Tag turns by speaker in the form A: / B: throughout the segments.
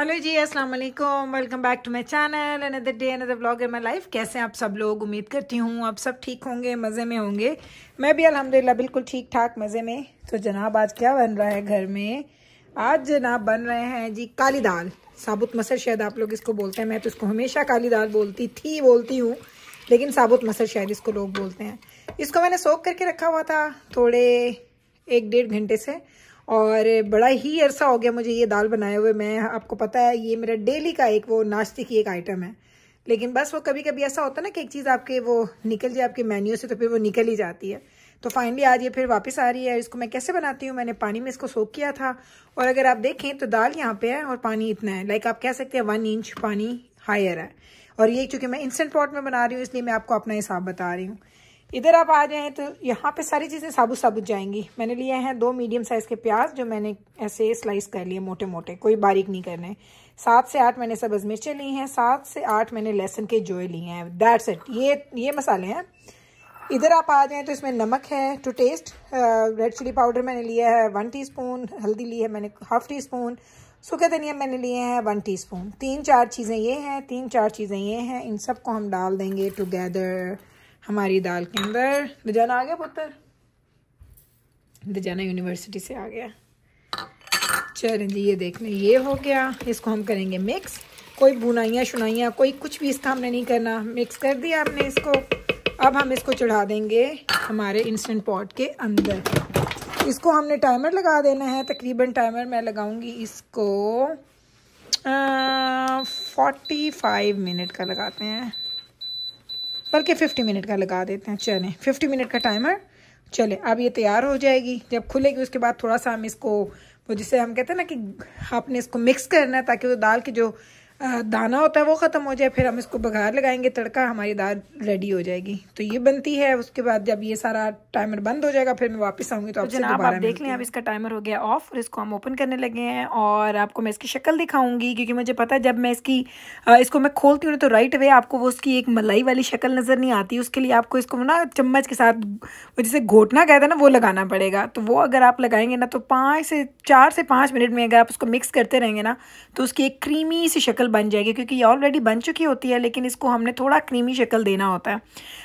A: Hello जी, अस्सलाम वालेकुम। Welcome back to my channel, another day another vlog in my life. कैसे हैं आप सब लोग? उम्मीद करती हूँ आप सब ठीक होंगे, मज़े में होंगे। मैं भी अल्हम्दुलिल्लाह बिल्कुल ठीक ठाक मज़े में। तो जनाब आज क्या बन रहा है घर में? आज जनाब बन रहे हैं जी काली दाल, साबुत मसर शायद आप लोग इसको बोलते हैं। मैं तो इसको हमेशा काली दाल बोलती हूँ, लेकिन साबुत मसर शायद इसको लोग बोलते हैं। इसको मैंने सोख करके रखा हुआ था थोड़े 1-1.5 घंटे से, और बड़ा ही अरसा हो गया मुझे ये दाल बनाए हुए। मैं आपको पता है ये मेरा डेली का एक वो नाश्ते की एक आइटम है, लेकिन बस वो कभी कभी ऐसा होता है ना कि एक चीज़ आपके वो निकल जाए आपके मेन्यू से, तो फिर वो निकल ही जाती है। तो फाइनली आज ये फिर वापस आ रही है। इसको मैं कैसे बनाती हूँ, मैंने पानी में इसको सोख किया था, और अगर आप देखें तो दाल यहाँ पे है और पानी इतना है, लाइक आप कह सकते हैं 1 इंच पानी हायर है। और ये चूँकि मैं इंस्टेंट पॉट में बना रही हूँ इसलिए मैं आपको अपना हिसाब बता रही हूँ। इधर आप आ जाएं तो यहाँ पे सारी चीज़ें साबुत साबुत जाएंगी। मैंने लिए हैं 2 मीडियम साइज़ के प्याज, जो मैंने ऐसे स्लाइस कर लिए मोटे मोटे, कोई बारीक नहीं करने। 7 से 8 मैंने सब्ज़ मिर्चें ली हैं, 7 से 8 मैंने लहसुन के जोए लिए हैं। दैट्स इट, ये मसाले हैं। इधर आप आ जाएं तो इसमें नमक है to taste, red chilli powder मैंने लिया है 1 टीस्पून, हल्दी ली है मैंने 1/2 टीस्पून, सूखे धनिया मैंने लिए हैं 1 टीस्पून। 3-4 चीज़ें ये हैं, 3-4 चीज़ें ये हैं। इन सब को हम डाल देंगे टुगेदर हमारी दाल के अंदर। दजाना आ गया पुत्र, दजाना यूनिवर्सिटी से आ गया। चलें जी, ये देख लें ये हो गया। इसको हम करेंगे मिक्स। कोई बुनाइयाँ शुनाइयाँ कोई कुछ भी इसका हमने नहीं करना। मिक्स कर दिया आपने इसको। अब हम इसको चढ़ा देंगे हमारे इंस्टेंट पॉट के अंदर। इसको हमने टाइमर लगा देना है, तकरीबन टाइमर मैं लगाऊंगी इसको 45 मिनट का लगाते हैं, बल्कि 50 मिनट का लगा देते हैं। चलें 50 मिनट का टाइमर। चले अब ये तैयार हो जाएगी। जब खुलेगी उसके बाद थोड़ा सा हम इसको वो जिसे हम कहते हैं ना कि आपने इसको मिक्स करना है ताकि वो दाल की जो दाना होता है वो ख़त्म हो जाए। फिर हम इसको बघार लगाएंगे, तड़का, हमारी दाल रेडी हो जाएगी। तो ये बनती है। उसके बाद जब ये सारा टाइमर बंद हो जाएगा फिर मैं वापस आऊँगी तो आपसे दोबारा आप देख लें। अब इसका टाइमर हो गया ऑफ और इसको हम ओपन करने लगे हैं, और आपको मैं इसकी शक्ल दिखाऊंगी क्योंकि मुझे पता है जब मैं इसको मैं खोलती हूँ तो राइट वे आपको वो उसकी एक मलाई वाली शक्ल नज़र नहीं आती। उसके लिए आपको इसको ना चम्मच के साथ वो जिसे घोटना कहते हैं ना, वो लगाना पड़ेगा। तो वो अगर आप लगाएंगे ना तो 4 से 5 मिनट में अगर आप उसको मिक्स करते रहेंगे ना तो उसकी एक क्रीमी सी शक्ल बन जाएगी, क्योंकि ये ऑलरेडी बन चुकी होती है लेकिन इसको हमने थोड़ा क्रीमी शक्ल देना होता है।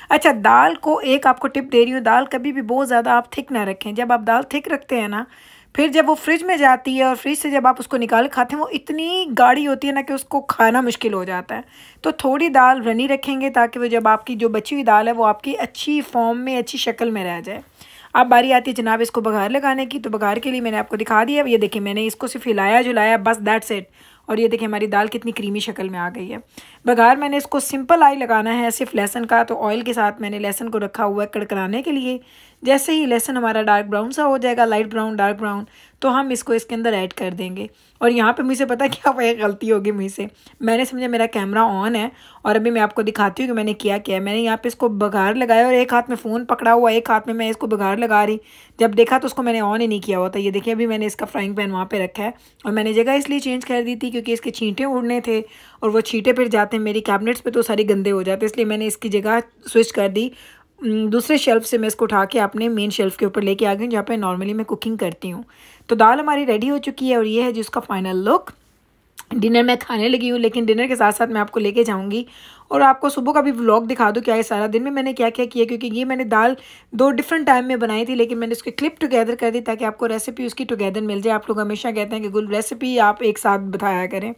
A: अच्छा, दाल को एक आपको टिप दे रही हूँ, दाल कभी भी बहुत ज़्यादा आप थिक ना रखें। जब आप दाल थिक रखते हैं ना, फिर जब वो फ्रिज में जाती है और फ्रिज से जब आप उसको निकाल खाते हैं वो इतनी गाढ़ी होती है ना कि उसको खाना मुश्किल हो जाता है। तो थोड़ी दाल रनी रखेंगे ताकि वो जब आपकी जो बची हुई दाल है वो आपकी अच्छी फॉर्म में, अच्छी शक्ल में रह जाए। अब बारी आती है जनाब इसको बघार लगाने की। तो बघार के लिए मैंने आपको दिखा दिया। ये देखिए मैंने इसको सिर्फ हिलाया जुलाया, बस दैट्स इट। और ये देखिए हमारी दाल कितनी क्रीमी शक्ल में आ गई है। बघार मैंने इसको सिंपल ऑयल लगाना है सिर्फ लहसुन का। तो ऑयल के साथ मैंने लहसुन को रखा हुआ है कड़कड़ाने के लिए। जैसे ही लहसुन हमारा डार्क ब्राउन सा हो जाएगा, लाइट ब्राउन डार्क ब्राउन, तो हम इसको इसके अंदर ऐड कर देंगे। और यहाँ पे मुझसे पता क्या हुआ, गलती होगी मुझसे, मैंने समझा मेरा कैमरा ऑन है और अभी मैं आपको दिखाती हूँ कि मैंने क्या किया है। मैंने यहाँ पे इसको बघार लगाया और एक हाथ में फ़ोन पकड़ा हुआ, एक हाथ में मैं इसको बघार लगा रही। जब देखा तो उसको मैंने ऑन ही नहीं किया हुआ था। ये देखिए अभी मैंने इसका फ्राइंग पैन वहाँ पे रखा है और मैंने जगह इसलिए चेंज कर दी थी क्योंकि इसके छींटे उड़ने थे और वो छींटे फिर जाते हैं मेरी कैबिनेट्स पे तो सारे गंदे हो जाते हैं, इसलिए मैंने इसकी जगह स्विच कर दी। दूसरे शेल्फ से मैं इसको उठा के अपने मेन शेल्फ के ऊपर लेके आ गई जहाँ पे नॉर्मली मैं कुकिंग करती हूँ। तो दाल हमारी रेडी हो चुकी है और ये है जिसका फाइनल लुक। डिनर मैं खाने लगी हूँ, लेकिन डिनर के साथ साथ मैं आपको लेके जाऊँगी और आपको सुबह का भी व्लॉग दिखा दूँ क्या है सारा दिन में मैंने क्या क्या किया, क्योंकि ये मैंने दाल 2 डिफरेंट टाइम में बनाई थी, लेकिन मैंने उसके क्लिप टुगेदर कर दी ताकि आपको रेसिपी उसकी टुगेदर मिल जाए। आप लोग हमेशा कहते हैं कि गुल रेसिपी आप एक साथ बताया करें।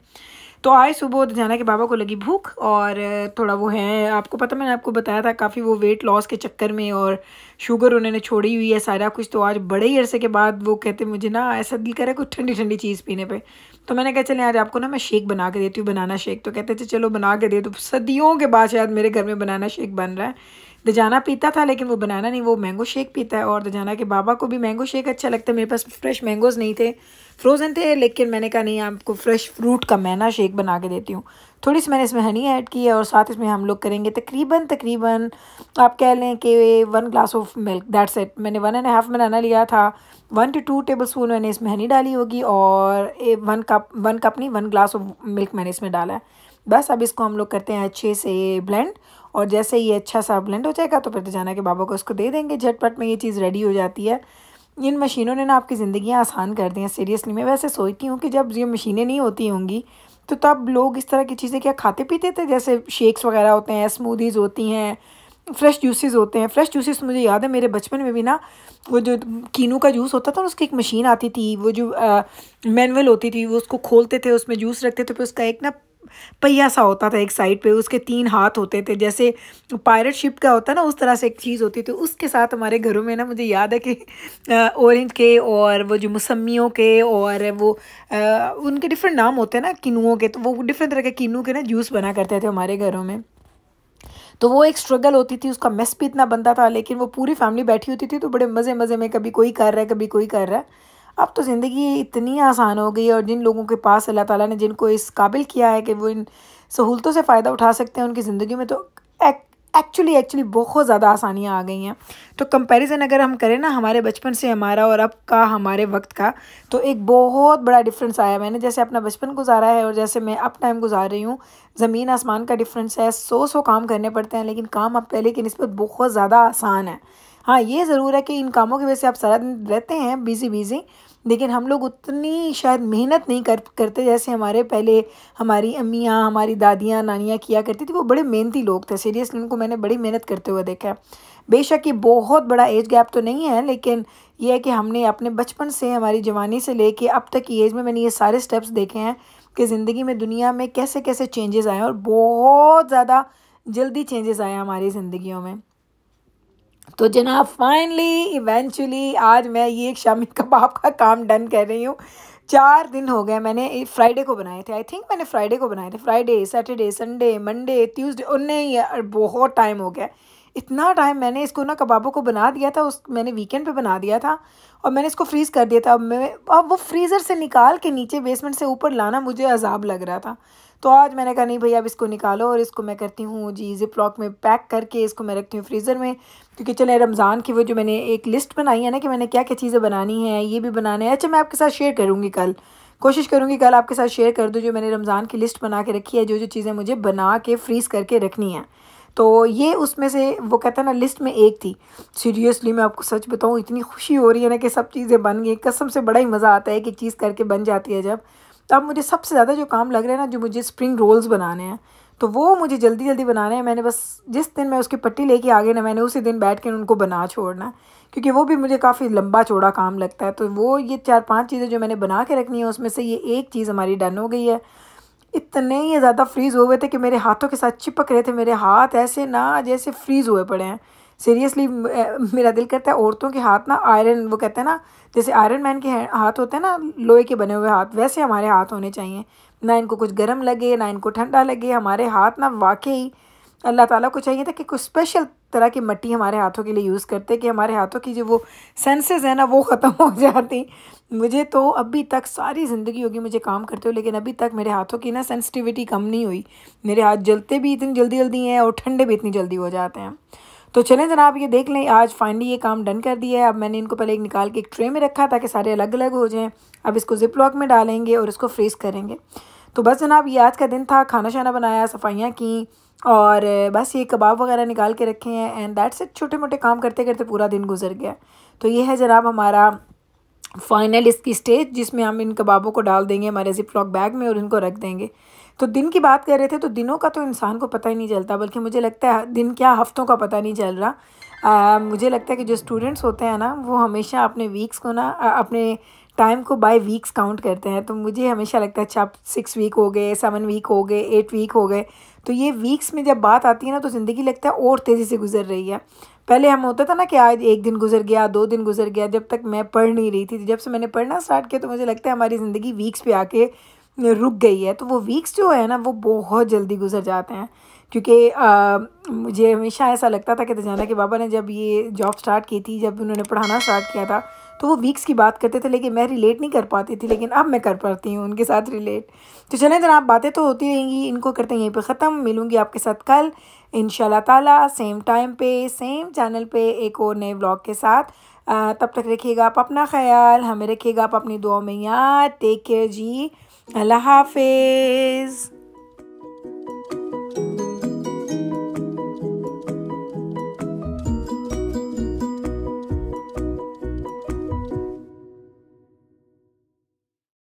A: तो आज सुबह जाना के बाबा को लगी भूख और थोड़ा वो है, आपको पता मैंने आपको बताया था काफ़ी वो वेट लॉस के चक्कर में और शुगर उन्होंने छोड़ी हुई है सारा कुछ। तो आज बड़े ही अरसे के बाद वो कहते मुझे ना ऐसा दिल करे कुछ ठंडी ठंडी चीज़ पीने पे। तो मैंने कहा चलें आज आपको ना मैं शेक बना के देती हूँ, बनाना शेक। तो कहते थे चलो बना के दे। तो सदियों के बाद शायद मेरे घर में बनाना शेक बन रहा है। दजाना पीता था लेकिन वो बनाना नहीं, वो मैंगो शेक पीता है और दजाना के बाबा को भी मैंगो शेक अच्छा लगता है। मेरे पास फ्रेश मैंगोज़ नहीं थे, फ्रोज़न थे, लेकिन मैंने कहा नहीं आपको फ्रेश फ्रूट का मैं ना शेक बना के देती हूँ। थोड़ी सी मैंने इसमें हनी ऐड की है और साथ इसमें हम लोग करेंगे तकरीबन आप कह लें कि 1 glass of milk, that's it. मैंने 1.5 बनाना लिया था, 1 to 2 टेबल स्पून मैंने इसमें हनी डाली होगी और 1 कप नहीं 1 ग्लास ऑफ मिल्क मैंने इसमें डाला है। बस अब इसको हम लोग करते हैं अच्छे से ब्लेंड और जैसे ये अच्छा सा ब्लेंड हो जाएगा तो फिर दजाना के बाबा को इसको दे देंगे। झटपट में ये चीज़ रेडी हो जाती है। इन मशीनों ने ना आपकी ज़िंदगियाँ आसान कर दी हैं सीरियसली। मैं वैसे सोचती हूँ कि जब ये मशीनें नहीं होती होंगी तो तब लोग इस तरह की चीज़ें क्या खाते पीते थे, जैसे शेक्स वगैरह होते हैं, स्मूदीज़ होती हैं, फ्रेश जूसेस होते हैं। फ्रेश जूसेस मुझे याद है मेरे बचपन में भी ना, वो जो कीनू का जूस होता था उसकी एक मशीन आती थी, वो जो मैनुअल होती थी, वो उसको खोलते थे, उसमें जूस रखते थे, फिर उसका एक ना पहिया सा होता था एक साइड पे, उसके 3 हाथ होते थे, जैसे पायरेट शिप का होता है ना, उस तरह से एक चीज़ होती थी। उसके साथ हमारे घरों में ना, मुझे याद है कि ऑरेंज के और वो जो मौसमियों के और वो उनके डिफरेंट नाम होते हैं ना किनुओं के, तो वो डिफरेंट तरह के किन्नू के ना जूस बना करते थे हमारे घरों में। तो वो एक स्ट्रगल होती थी, उसका मेस भी इतना बनता था, लेकिन वो पूरी फैमिली बैठी होती थी तो बड़े मज़े मज़े में कभी कोई कर रहा है, कभी कोई कर रहा है। अब तो ज़िंदगी इतनी आसान हो गई है, और जिन लोगों के पास अल्लाह ताला ने जिनको इस काबिल किया है कि वो इन सहूलतों से फ़ायदा उठा सकते हैं उनकी ज़िंदगी में, तो एक्चुअली बहुत ज़्यादा आसानियाँ आ गई हैं। तो कंपैरिज़न अगर हम करें ना हमारे बचपन से हमारा और अब का हमारे वक्त का, तो एक बहुत बड़ा डिफरेंस आया। मैंने जैसे अपना बचपन गुजारा है और जैसे मैं अब टाइम गुजार रही हूँ, ज़मीन आसमान का डिफरेंस है। 100 काम करने पड़ते हैं, लेकिन काम अब पहले की निस्बत बहुत ज़्यादा आसान है। हाँ, ये ज़रूर है कि इन कामों की वजह से आप सारा दिन रहते हैं बिज़ी, लेकिन हम लोग उतनी शायद मेहनत नहीं करते जैसे हमारे पहले हमारी अम्मियाँ, हमारी दादियाँ, नानियाँ किया करती थी। वो बड़े मेहनती लोग थे, सीरियसली उनको मैंने बड़ी मेहनत करते हुए देखा है। बेशक ये बहुत बड़ा एज गैप तो नहीं है, लेकिन ये है कि हमने अपने बचपन से, हमारी जवानी से लेके अब तक की एज में मैंने ये सारे स्टेप्स देखे हैं कि ज़िंदगी में, दुनिया में कैसे कैसे चेंजेस आए हैं, और बहुत ज़्यादा जल्दी चेंजेस आए हैं हमारी ज़िंदगियों में। तो जनाब फाइनली इवेंचुअली आज मैं ये एक शामी कबाब का काम डन कर रही हूँ। 4 दिन हो गए, मैंने फ्राइडे को बनाए थे, आई थिंक मैंने फ्राइडे को बनाए थे, Friday, Saturday, Sunday, Monday, Tuesday, और नहीं यार बहुत टाइम हो गया। इतना टाइम मैंने इसको ना कबाबों को बना दिया था, उस मैंने वीकेंड पे बना दिया था, और मैंने इसको फ्रीज़ कर दिया था। अब वो फ्रीज़र से निकाल के नीचे बेसमेंट से ऊपर लाना मुझे अजाब लग रहा था। तो आज मैंने कहा नहीं भैया अब इसको निकालो, और इसको मैं करती हूँ जी ज़िप लॉक में पैक करके, इसको मैं रखती हूँ फ्रीज़र में। क्योंकि चले रमज़ान की वो जो मैंने एक लिस्ट बनाई है ना कि मैंने क्या क्या चीज़ें बनानी है, ये भी बनाना है। अच्छा, मैं आपके साथ शेयर करूँगी कल, कोशिश करूँगी कल आपके साथ शेयर कर दूँ जो मैंने रमज़ान की लिस्ट बना के रखी है, जो जो चीज़ें मुझे बना के फ्रीज़ करके रखनी है। तो ये उसमें से वो कहता है ना लिस्ट में एक थी। सीरियसली मैं आपको सच बताऊँ, इतनी खुशी हो रही है ना कि सब चीज़ें बन गई, कसम से बड़ा ही मज़ा आता है कि चीज़ करके बन जाती है जब। तो अब मुझे सबसे ज़्यादा जो काम लग रहा है ना, जो मुझे स्प्रिंग रोल्स बनाने हैं, तो वो मुझे जल्दी जल्दी बनाने हैं। मैंने बस जिस दिन मैं उसकी पट्टी लेके आ गई ना, मैंने उसी दिन बैठ के उनको बना छोड़ना है, क्योंकि वो भी मुझे काफ़ी लंबा चौड़ा काम लगता है। तो वो ये 4-5 चीज़ें जो मैंने बना के रखनी है, उसमें से ये एक चीज़ हमारी डन हो गई है। इतने ये ज़्यादा फ्रीज़ हो गए थे कि मेरे हाथों के साथ चिपक रहे थे, मेरे हाथ ऐसे ना जैसे फ्रीज़ हुए पड़े हैं। सीरियसली मेरा दिल करता है औरतों के हाथ ना आयरन, वो कहते हैं ना जैसे आयरन मैन के हाथ होते हैं ना, लोहे के बने हुए हाथ, वैसे हमारे हाथ होने चाहिए। ना इनको कुछ गर्म लगे, ना इनको ठंडा लगे। हमारे हाथ ना वाकई अल्लाह ताला को चाहिए था कि कुछ स्पेशल तरह की मिट्टी हमारे हाथों के लिए यूज़ करते, कि हमारे हाथों की जो वो सेंसेस है ना वो ख़त्म हो जाती। मुझे तो अभी तक सारी ज़िंदगी होगी मुझे काम करते हो, लेकिन अभी तक मेरे हाथों की ना सेंसिटिविटी कम नहीं हुई। मेरे हाथ जलते भी इतनी जल्दी जल्दी हैं और ठंडे भी इतनी जल्दी हो जाते हैं। तो चलें जनाब, ये देख लें, आज फाइनली ये काम डन कर दिया है। अब मैंने इनको पहले एक निकाल के एक ट्रे में रखा ताकि सारे अलग अलग हो जाएँ। अब इसको ज़िप लॉक में डालेंगे और इसको फ्रीज़ करेंगे। तो बस जनाब ये आज का दिन था, खाना शाना बनाया, सफाइयाँ की, और बस ये कबाब वगैरह निकाल के रखे हैं, एंड दैट्स इट। छोटे मोटे काम करते करते पूरा दिन गुजर गया। तो ये है जनाब हमारा फाइनल इसकी स्टेज, जिसमें हम इन कबाबों को डाल देंगे हमारे ज़िप लॉक बैग में और इनको रख देंगे। तो दिन की बात कर रहे थे, तो दिनों का तो इंसान को पता ही नहीं चलता, बल्कि मुझे लगता है दिन क्या हफ्तों का पता नहीं चल रहा। मुझे लगता है कि जो स्टूडेंट्स होते हैं ना, वो हमेशा अपने वीक्स को ना अपने टाइम को बाय वीक्स काउंट करते हैं। तो मुझे हमेशा लगता है अच्छा 6 वीक हो गए, 7 वीक हो गए, 8 वीक हो गए। तो ये वीक्स में जब बात आती है ना, तो ज़िंदगी लगता है और तेज़ी से गुजर रही है। पहले हम होता था ना कि आज 1 दिन गुजर गया, 2 दिन गुजर गया। जब तक मैं पढ़ नहीं रही थी, जब से मैंने पढ़ना स्टार्ट किया, तो मुझे लगता है हमारी ज़िंदगी वीक्स पे आके रुक गई है। तो वो वीक्स जो है ना, वो बहुत जल्दी गुजर जाते हैं। क्योंकि मुझे हमेशा ऐसा लगता था कि तजाना के बाबा ने जब ये जॉब स्टार्ट की थी, जब उन्होंने पढ़ाना स्टार्ट किया था, तो वो वीक्स की बात करते थे, लेकिन मैं रिलेट नहीं कर पाती थी। लेकिन अब मैं कर पाती हूँ उनके साथ रिलेट। तो चलें जनाब, बातें तो होती रहेंगी, इनको करते हैं यहीं पे ख़त्म। मिलूँगी आपके साथ कल इंशाल्लाह ताला, सेम टाइम पे, सेम चैनल पे, एक और नए व्लॉग के साथ। तब तक रखिएगा आप अपना ख्याल, हमें रखिएगा आप अपनी दुआ में याद। टेक केयर जी, अल्लाह हाफिज़।